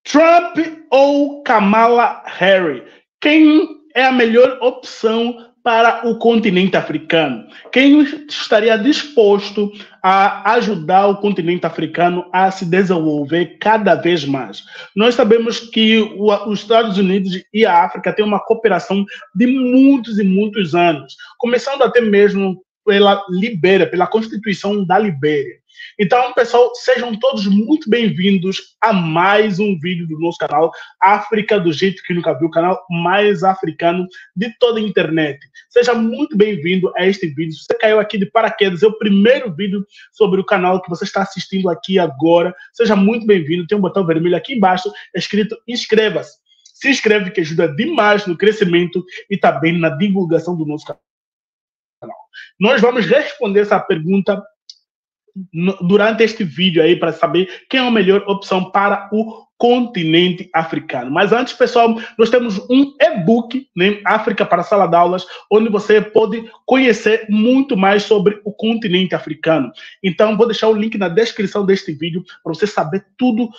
Trump ou Kamala Harris? Quem é a melhor opção para o continente africano? Quem estaria disposto a ajudar o continente africano a se desenvolver cada vez mais? Nós sabemos que os Estados Unidos e a África têm uma cooperação de muitos e muitos anos, começando até mesmo pela Libéria, pela Constituição da Libéria. Então, pessoal, sejam todos muito bem-vindos a mais um vídeo do nosso canal África do Jeito que Nunca Viu, o canal mais africano de toda a internet. Seja muito bem-vindo a este vídeo. Se você caiu aqui de paraquedas, é o primeiro vídeo sobre o canal que você está assistindo aqui agora. Seja muito bem-vindo. Tem um botão vermelho aqui embaixo escrito inscreva-se. Se inscreve que ajuda demais no crescimento e também na divulgação do nosso canal. Nós vamos responder essa pergunta durante este vídeo aí para saber quem é a melhor opção para o continente africano. Mas antes, pessoal, nós temos um e-book, né, África para a Sala de Aulas, onde você pode conhecer muito mais sobre o continente africano. Então, vou deixar o link na descrição deste vídeo para você saber tudo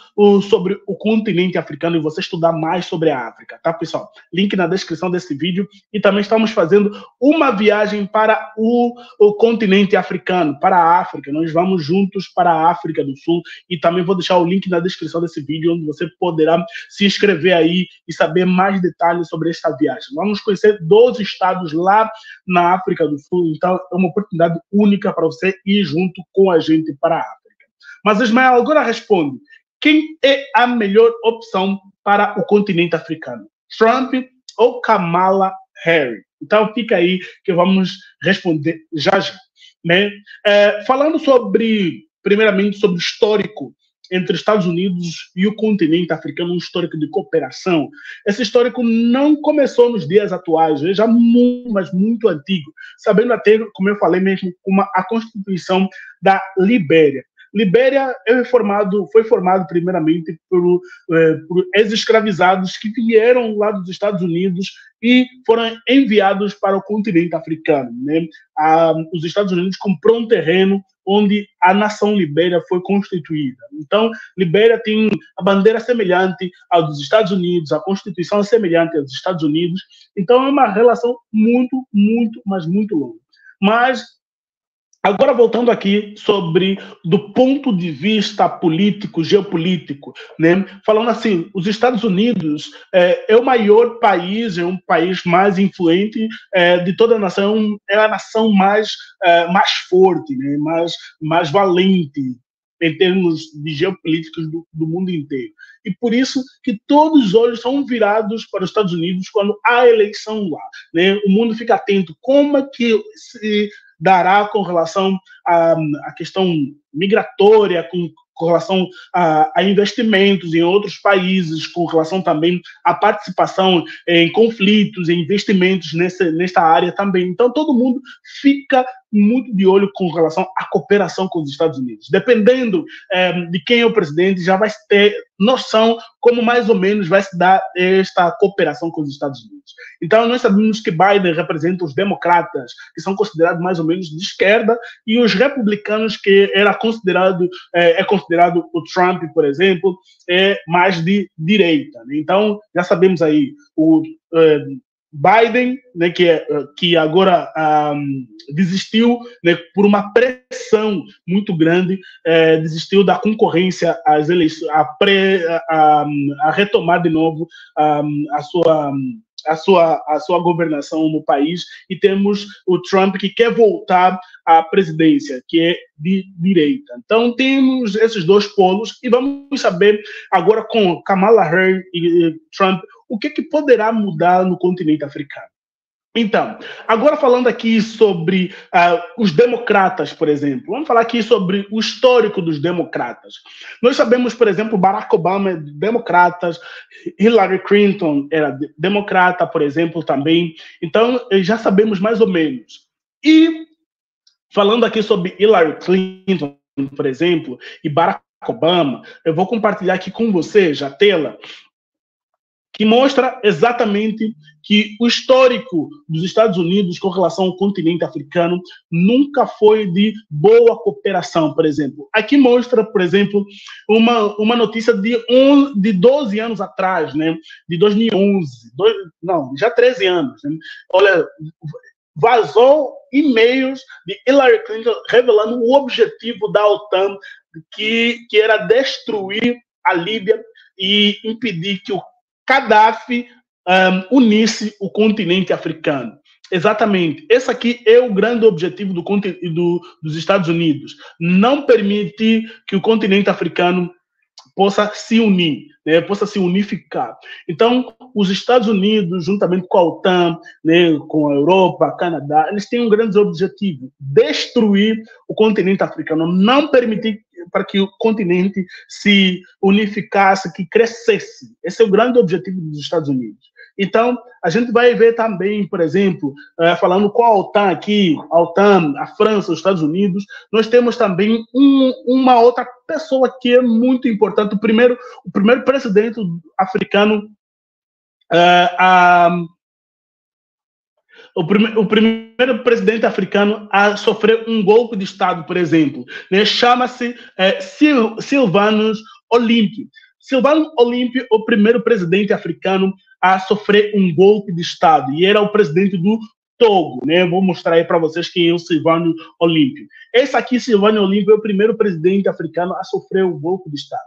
sobre o continente africano e você estudar mais sobre a África, tá, pessoal? Link na descrição desse vídeo. E também estamos fazendo uma viagem para o continente africano, para a África. Nós vamos juntos para a África do Sul e também vou deixar o link na descrição desse vídeo, onde você poderá se inscrever aí e saber mais detalhes sobre esta viagem. Vamos conhecer 12 estados lá na África do Sul, então é uma oportunidade única para você ir junto com a gente para a África. Mas Ismael, agora responde, quem é a melhor opção para o continente africano? Trump ou Kamala Harris? Então fica aí que vamos responder já já. Né? Falando primeiramente sobre o histórico entre os Estados Unidos e o continente africano, um histórico de cooperação. Esse histórico não começou nos dias atuais, é já muito, mas muito antigo, sabendo até, como eu falei mesmo, como a Constituição da Libéria. Libéria foi formado primeiramente por ex-escravizados que vieram lá dos Estados Unidos e foram enviados para o continente africano. Né? Os Estados Unidos comprou um terreno onde a nação Libéria foi constituída. Então, Libéria tem a bandeira semelhante à dos Estados Unidos, a Constituição é semelhante à dos Estados Unidos. Então, é uma relação muito, muito, mas muito longa. Mas agora, voltando aqui do ponto de político, geopolítico, né? Falando assim, os Estados Unidos é o maior país, é um país mais influente de toda a nação, é a nação mais forte, né? mais valente em termos de geopolíticos do mundo inteiro. E por isso que todos os olhos são virados para os Estados Unidos quando há eleição lá. Né? O mundo fica atento como é que se dará com relação à questão migratória, com relação a investimentos em outros países, com relação também à participação em conflitos, em investimentos nesta área também. Então, todo mundo fica muito de olho com relação à cooperação com os Estados Unidos. Dependendo de quem é o presidente, já vai ter noção como mais ou menos vai se dar esta cooperação com os Estados Unidos. Então, nós sabemos que Biden representa os democratas, que são considerados mais ou menos de esquerda, e os republicanos, que é considerado o Trump, por exemplo, é mais de direita. Né? Então, já sabemos aí, o Biden, né, que agora desistiu, né, por uma pressão muito grande, desistiu da concorrência às eleições, a retomar de novo a sua governação no país, e temos o Trump que quer voltar à presidência, que é de direita. Então temos esses dois polos e vamos saber agora com Kamala Harris e Trump o que poderá mudar no continente africano. Então, agora falando aqui sobre os democratas, por exemplo, vamos falar aqui sobre o histórico dos democratas. Nós sabemos, por exemplo, Barack Obama é democrata, Hillary Clinton era democrata, por exemplo, também. Então, já sabemos mais ou menos. E falando aqui sobre Hillary Clinton, por exemplo, e Barack Obama, eu vou compartilhar aqui com você, já tela, que mostra exatamente que o histórico dos Estados Unidos com relação ao continente africano nunca foi de boa cooperação, por exemplo. Aqui mostra, por exemplo, uma notícia de 12 anos atrás, né, de 2011, não, já 13 anos. Né? Olha, vazou e-mails de Hillary Clinton revelando o objetivo da OTAN, que era destruir a Líbia e impedir que o Gaddafi unisse o continente africano. Exatamente. Esse aqui é o grande objetivo dos Estados Unidos. Não permitir que o continente africano possa se unir, né, possa se unificar. Então, os Estados Unidos, juntamente com a OTAN, né, com a Europa, Canadá, eles têm um grande objetivo: destruir o continente africano, não permitir para que o continente se unificasse, que crescesse. Esse é o grande objetivo dos Estados Unidos. Então, a gente vai ver também, por exemplo, falando com a OTAN aqui, a OTAN, a França, os Estados Unidos, nós temos também uma outra pessoa que é muito importante, o primeiro presidente africano, o primeiro presidente africano a sofrer um golpe de Estado, por exemplo, né? Chama-se Sylvanus Olympio. Sylvanus Olympio, o primeiro presidente africano a sofrer um golpe de Estado, e era o presidente do Togo, né? Vou mostrar aí para vocês quem é o Sylvanus Olympio. Esse aqui, Sylvanus Olympio, é o primeiro presidente africano a sofrer um golpe de Estado.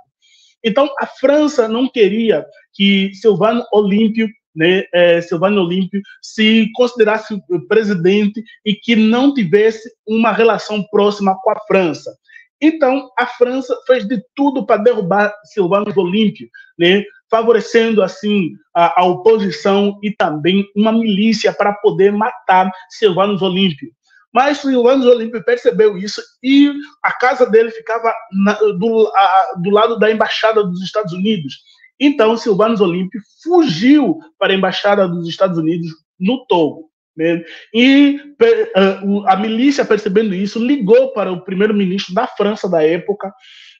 Então, a França não queria que Sylvanus Olympio, né, Sylvanus Olympio se considerasse presidente e que não tivesse uma relação próxima com a França. Então, a França fez de tudo para derrubar Sylvanus Olympio, né, favorecendo assim a oposição e também uma milícia para poder matar Sylvanus Olympio. Mas Sylvanus Olympio percebeu isso e a casa dele ficava do lado da embaixada dos Estados Unidos. Então, Sylvanus Olympio fugiu para a embaixada dos Estados Unidos no Togo. Né? E a milícia, percebendo isso, ligou para o primeiro-ministro da França da época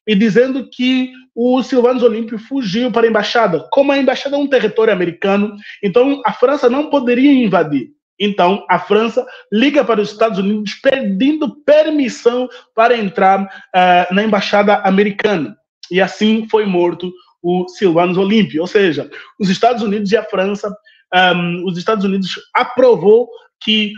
e dizendo que o Sylvanus Olympio fugiu para a embaixada. Como a embaixada é um território americano, então a França não poderia invadir. Então, a França liga para os Estados Unidos pedindo permissão para entrar na embaixada americana. E assim foi morto o Sylvanus Olympio. Ou seja, os Estados Unidos e a França, os Estados Unidos aprovou que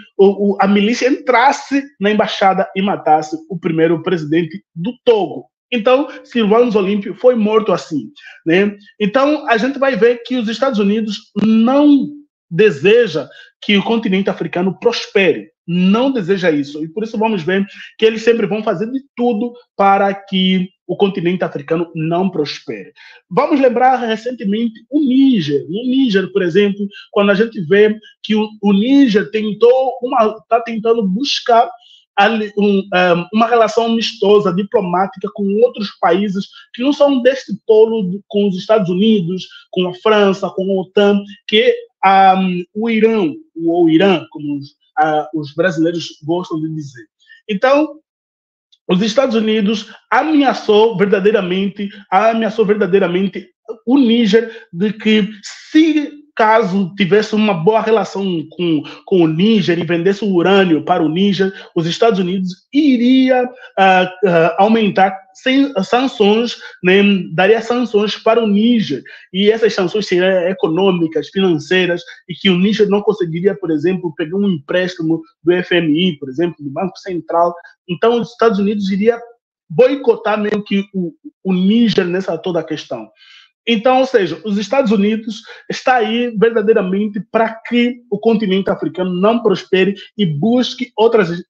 a milícia entrasse na embaixada e matasse o primeiro presidente do Togo. Então, Sylvanus Olympio foi morto assim, né? Então, a gente vai ver que os Estados Unidos não deseja que o continente africano prospere, não deseja isso. E por isso vamos ver que eles sempre vão fazer de tudo para que o continente africano não prospere. Vamos lembrar recentemente o Níger. No Níger, por exemplo, quando a gente vê que o Níger está tentando buscar uma relação amistosa, diplomática com outros países que não são desse polo, com os Estados Unidos, com a França, com a OTAN, que é o Irã, ou Irã, como os brasileiros gostam de dizer. Então, os Estados Unidos ameaçou verdadeiramente o Níger de que, se caso tivesse uma boa relação com o Níger e vendesse o urânio para o Níger, os Estados Unidos iria aumentar sanções, né, daria sanções para o Níger, e essas sanções seriam econômicas, financeiras, e que o Níger não conseguiria, por exemplo, pegar um empréstimo do FMI, por exemplo, do Banco Central. Então, os Estados Unidos iria boicotar meio que o Níger nessa toda a questão. Então, ou seja, os Estados Unidos está aí verdadeiramente para que o continente africano não prospere e busque outras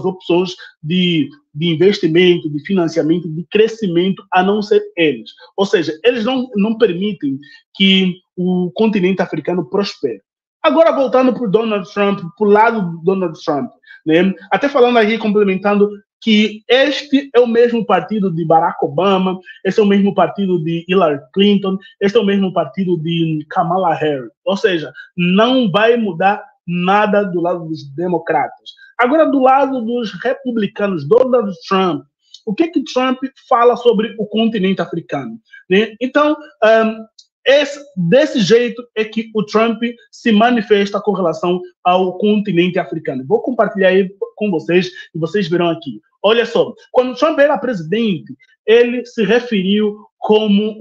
opções de investimento, de financiamento, de crescimento, a não ser eles. Ou seja, eles não permitem que o continente africano prospere. Agora, voltando para o Donald Trump, para o lado do Donald Trump, né? Até falando aqui, complementando, que este é o mesmo partido de Barack Obama, este é o mesmo partido de Hillary Clinton, este é o mesmo partido de Kamala Harris. Ou seja, não vai mudar nada do lado dos democratas. Agora, do lado dos republicanos, Donald Trump, o que Trump fala sobre o continente africano? Né? Então, Desse jeito é que o Trump se manifesta com relação ao continente africano. Vou compartilhar aí com vocês e vocês verão aqui. Olha só, quando o Trump era presidente, ele se referiu como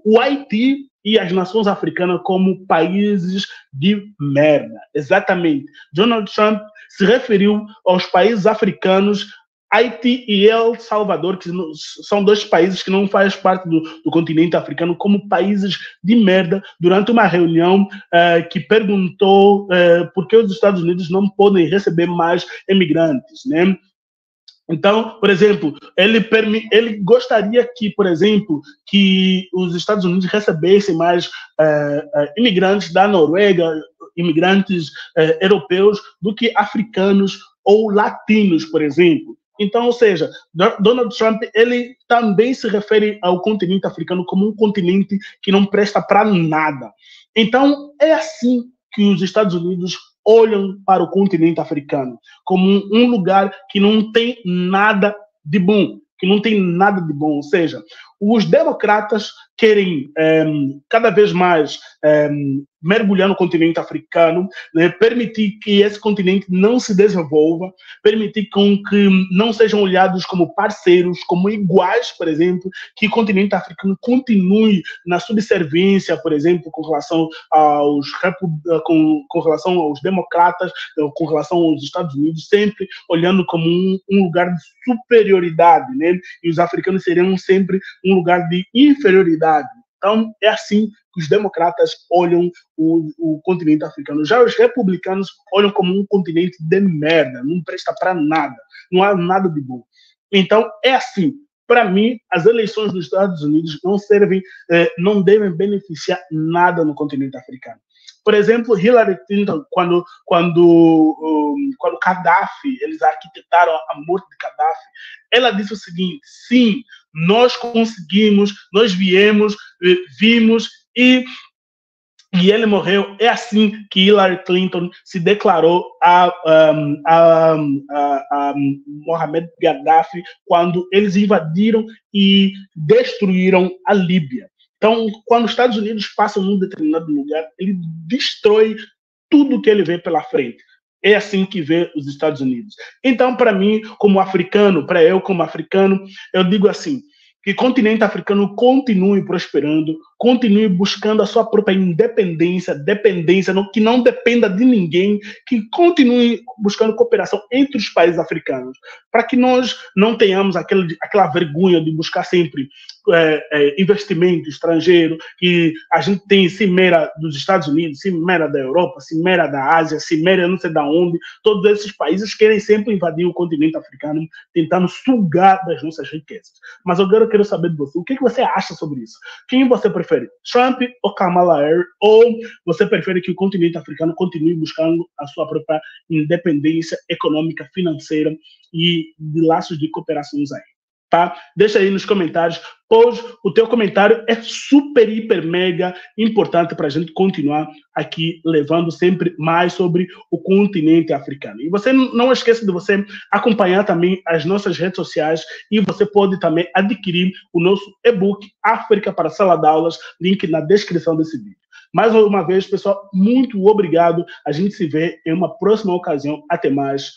o Haiti e as nações africanas como países de merda. Exatamente. Donald Trump se referiu aos países africanos, Haiti e El Salvador, que são dois países que não fazem parte do continente africano, como países de merda, durante uma reunião que perguntou por que os Estados Unidos não podem receber mais imigrantes, né? Então, por exemplo, ele gostaria que, por exemplo, que os Estados Unidos recebessem mais imigrantes da Noruega, imigrantes europeus, do que africanos ou latinos, por exemplo. Então, ou seja, Donald Trump, ele também se refere ao continente africano como um continente que não presta para nada. Então, é assim que os Estados Unidos olham para o continente africano, como um lugar que não tem nada de bom, que não tem nada de bom. Ou seja, os democratas querem cada vez mais mergulhar no continente africano, né, permitir que esse continente não se desenvolva, permitir com que não sejam olhados como parceiros, como iguais, por exemplo, que o continente africano continue na subserviência, por exemplo, com relação com relação aos democratas, com relação aos Estados Unidos, sempre olhando como um lugar de superioridade, né? E os africanos seriam sempre um lugar de inferioridade. Então, é assim que os democratas olham o continente africano. Já os republicanos olham como um continente de merda, não presta para nada, não há nada de bom. Então, é assim. Para mim, as eleições dos Estados Unidos não devem beneficiar nada no continente africano. Por exemplo, Hillary Clinton, quando Gaddafi, eles arquitetaram a morte de Gaddafi, ela disse o seguinte: sim, nós conseguimos, nós vimos e ele morreu. É assim que Hillary Clinton se declarou a Mohamed Gaddafi quando eles invadiram e destruíram a Líbia. Então, quando os Estados Unidos passam num determinado lugar, ele destrói tudo que ele vê pela frente. É assim que vê os Estados Unidos. Então, para mim, como africano, eu digo assim: que o continente africano continue prosperando, continue buscando a sua própria independência, que não dependa de ninguém, que continue buscando cooperação entre os países africanos, para que nós não tenhamos aquela vergonha de buscar sempre investimento estrangeiro, que a gente tem cimeira dos Estados Unidos, cimeira da Europa, cimeira da Ásia, cimeira não sei de onde. Todos esses países querem sempre invadir o continente africano, tentando sugar das nossas riquezas. Mas agora eu quero saber de você, o que você acha sobre isso? Quem você prefere, Trump ou Kamala Harris? Ou você prefere que o continente africano continue buscando a sua própria independência econômica, financeira e de laços de cooperações aí? Tá? Deixa aí nos comentários, pois o teu comentário é super, hiper, mega importante para a gente continuar aqui levando sempre mais sobre o continente africano. E você não esqueça de você acompanhar também as nossas redes sociais e você pode também adquirir o nosso e-book África para Sala de Aulas, link na descrição desse vídeo. Mais uma vez, pessoal, muito obrigado. A gente se vê em uma próxima ocasião. Até mais.